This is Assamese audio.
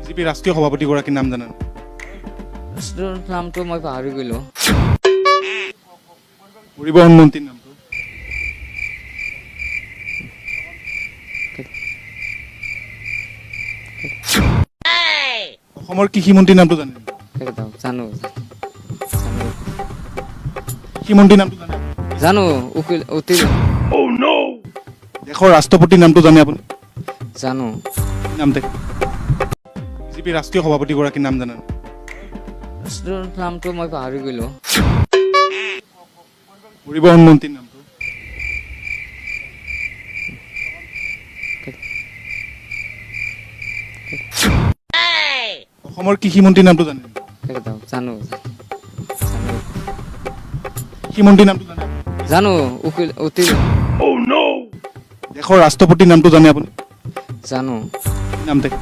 বিজেপি ৰাষ্ট্ৰীয় সভাপতিগৰাকীৰ নাম জানেনে? নামটো মই পাহৰি গ'লো। পৰিবহণ মন্ত্ৰীৰ নামটো? অসমৰ কৃষি মন্ত্ৰীৰ নামটো জানে? জানো কৃষি মন্ত্ৰীৰ নামটো জানে? জানো উকিল দেশৰ ৰাষ্ট্ৰপতিৰ নামটো জানে আপুনি? জানো কি নাম থাকে? বিজেপি ৰাষ্ট্ৰীয় সভাপতিগৰাকীৰ নাম জানেনে? নামটো মই পাহৰি গ'লো। পৰিবহণ মন্ত্ৰীৰ নামটো? অসমৰ কৃষি মন্ত্ৰীৰ নামটো জানে? জানো কৃষি মন্ত্ৰীৰ নামটো জানে? জানো উকিল দেশৰ ৰাষ্ট্ৰপতিৰ নামটো জানে আপুনি? জানো কি নাম থাকে?